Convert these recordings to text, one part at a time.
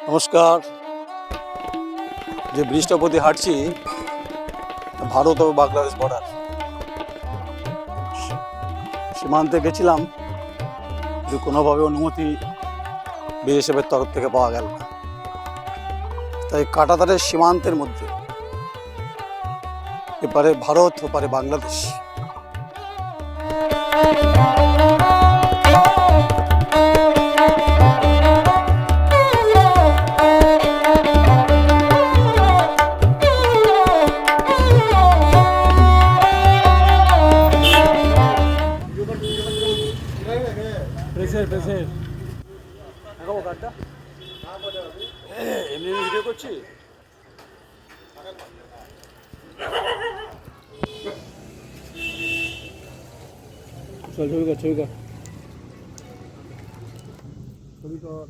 নমস্কার। যে ব্রিজটা প্রতি হাঁটছি ভারত ও বাংলাদেশ বর্ডার সীমান্তে গেছিলাম, কিন্তু কোনোভাবে অনুমতি বিএসএফের তরফ থেকে পাওয়া গেল না। তাই কাঁটাতারের সীমান্তের মধ্যে এপারে ভারত ওপারে বাংলাদেশ। এমনি ভিডিও করছি। চল ছবি কর, ছবি কর, ছবি কর।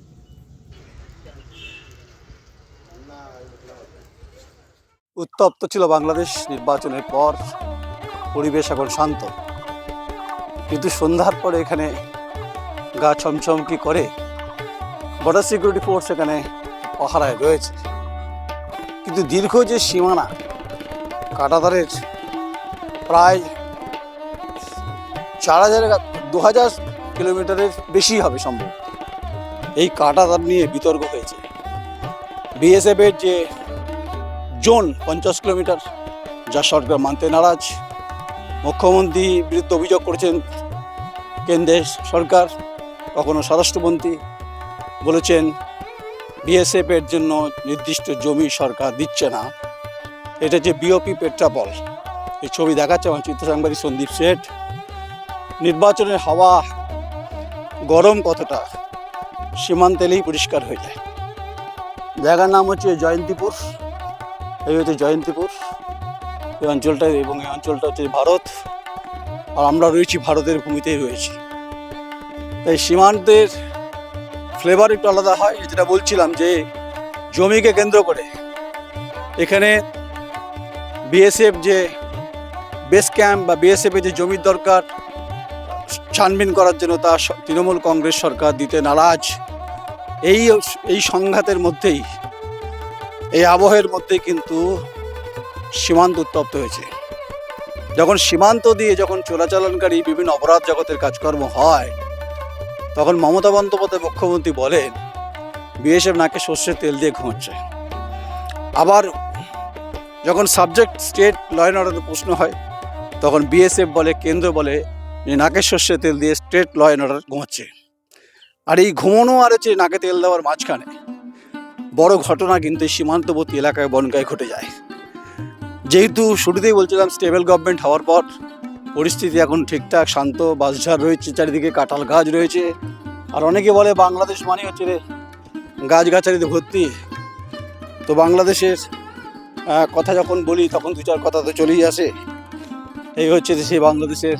উত্তপ্ত ছিল বাংলাদেশ নির্বাচনের পর, পরিবেশ এখন শান্ত, কিন্তু সন্ধ্যার পরে এখানে গা ছমছমকি করে বর্ডার সিকিউরিটি ফোর্স এখানে পাহারায় রয়েছে। কিন্তু দীর্ঘ যে সীমানা কাঁটাতারের প্রায় 2000 কিলোমিটারের বেশি হবে সম্ভব, এই কাঁটাতার নিয়ে বিতর্ক হয়েছে। বিএসএফের যে জোন 50 কিলোমিটার, যা সরকার মানতে নারাজ। মুখ্যমন্ত্রী বিরুদ্ধে অভিযোগ করেছেন কেন্দ্রের সরকার, কখনো স্বরাষ্ট্রমন্ত্রী বলেছেন বিএসএফের জন্য নির্দিষ্ট জমি সরকার দিচ্ছে না। এটা যে বিওপি পেট্রাপল, এই ছবি দেখাচ্ছে আমার চিত্র সাংবাদিক সন্দীপ শেঠ। নির্বাচনের হাওয়া গরম কতটা সীমান্ত এলেই পরিষ্কার হয়ে যায়। জায়গার নাম হচ্ছে জয়ন্তীপুর। এই হচ্ছে জয়ন্তীপুর এই অঞ্চলটা, এবং এই অঞ্চলটা হচ্ছে ভারত, আর আমরা রয়েছি ভারতের ভূমিতেই রয়েছি। তাই সীমান্তের ফ্লেভার একটু আলাদা হয়। যেটা বলছিলাম যে জমিকে কেন্দ্র করে এখানে বিএসএফ যে বেস ক্যাম্প বা বিএসএফের যে জমির দরকার ছানবিন করার জন্য, তা তৃণমূল কংগ্রেস সরকার দিতে নারাজ। এই সংঘাতের মধ্যেই, এই আবহের মধ্যেই কিন্তু সীমান্ত উত্তপ্ত হয়েছে। যখন সীমান্ত দিয়ে যখন চোরাচালানকারী বিভিন্ন অপরাধ জগতের কাজকর্ম হয়, তখন মমতা বন্দ্যোপাধ্যায় মুখ্যমন্ত্রী বলেন বিএসএফ নাকে সর্ষের তেল দিয়ে ঘুমাচ্ছে। আবার যখন সাবজেক্ট স্টেট ল অ্যান্ড অর্ডারের প্রশ্ন হয়, তখন বিএসএফ বলে, কেন্দ্র বলে যে নাকে সর্ষের তেল দিয়ে স্টেট ল অ্যান্ড অর্ডার ঘুমাচ্ছে। আর এই ঘুমানো আর হচ্ছে নাকে তেল দেওয়ার মাঝখানে বড় ঘটনা কিন্তু এই সীমান্তবর্তী এলাকায় বনগায় ঘটে যায়। যেহেতু শুরুতেই বলছিলাম স্টেবল গভর্নমেন্ট হওয়ার পর পরিস্থিতি এখন ঠিকঠাক শান্ত, বাঁশঝাড় রয়েছে, চারিদিকে কাঁঠাল গাছ রয়েছে। আর অনেকে বলে বাংলাদেশ মানে হচ্ছে রে গাছগাছালিতে ভর্তি। তো বাংলাদেশের কথা যখন বলি তখন দু চার কথা তো চলেই আসে। এই হচ্ছে যে সেই বাংলাদেশের,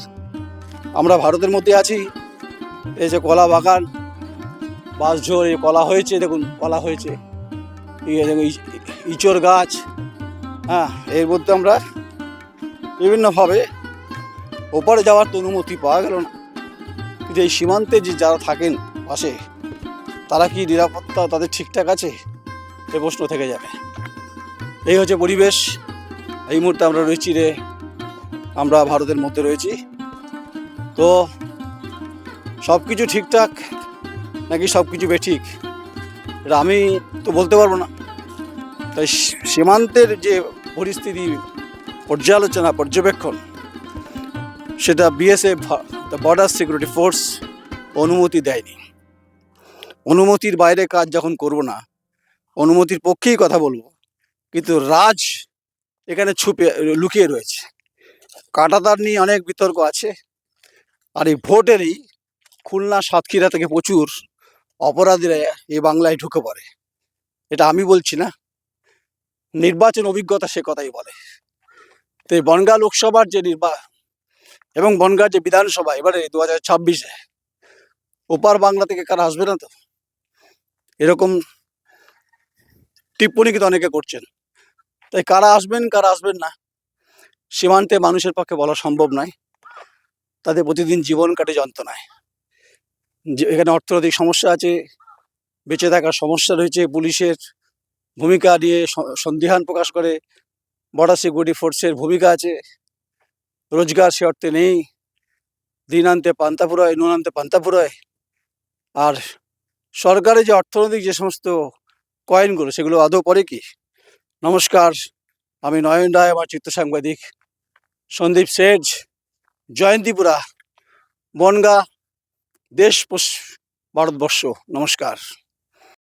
আমরা ভারতের মধ্যে আছি। এই যে কলা বাগান, বাঁশঝোড়, এই কলা হয়েছে, দেখুন কলা হয়েছে, ইঁচড় গাছ, এর মধ্যে আমরা বিভিন্নভাবে ওপারে যাওয়ার তো অনুমতি পাওয়া গেল না। কিন্তু এই সীমান্তে যে যারা থাকেন পাশে, তারা কি নিরাপত্তা তাদের ঠিকঠাক আছে, এ প্রশ্ন থেকে যাবে। এই হচ্ছে পরিবেশ। এই মুহূর্তে আমরা রয়েছি আমরা ভারতের মধ্যে রয়েছি। তো সব কিছু ঠিকঠাক নাকি সব কিছু বেঠিক, এটা আমি তো বলতে পারবো না। তাই সীমান্তের যে পরিস্থিতি পর্যালোচনা পর্যবেক্ষণ, সেটা বিএসএফ বর্ডার সিকিউরিটি ফোর্স অনুমতি দেয়নি। অনুমতির বাইরে কাজ যখন করব না, অনুমতির পক্ষেই কথা বলবো, কিন্তু রাজ এখানে লুকিয়ে রয়েছে। কাঁটাতার নিয়ে অনেক বিতর্ক আছে। আর এই ভোটেরই খুলনা সাতক্ষীরা থেকে প্রচুর অপরাধীরা এই বাংলায় ঢুকে পড়ে। এটা আমি বলছি না, নির্বাচন অভিজ্ঞতা সে কথাই বলে। তো এই বনগাঁ লোকসভার যে এবং বনগাঁ যে বিধানসভা এবারে 2026-এ, ওপার বাংলা থেকে কারা আসবে না তো, এরকম টিপ্পণী কিন্তু অনেকে করছেন। তাই কারা আসবেন কারা আসবেন না সীমান্তে মানুষের পক্ষে বলা সম্ভব নয়। তাদের প্রতিদিন জীবন কাটে যন্ত্রণায়। এখানে অর্থনৈতিক সমস্যা আছে, বেঁচে থাকার সমস্যা রয়েছে, পুলিশের ভূমিকা নিয়ে সন্দিহান প্রকাশ করে, বর্ডার সিকিউরিটি ফোর্সের ভূমিকা আছে, রোজগার সে অর্থে নেই, দিন আনতে পান্তা ফুরায়, নুন আনতে পান্তা ফুরায়। আর সরকারের যে অর্থনৈতিক যে সমস্ত কয়েনগুলো সেগুলো আদৌ পড়ে কি? নমস্কার, আমি নয়ন রায়, আমার চিত্র সাংবাদিক সন্দীপ সেজ, জয়ন্তীপুরা, বনগাঁ, ভারতবর্ষ। নমস্কার।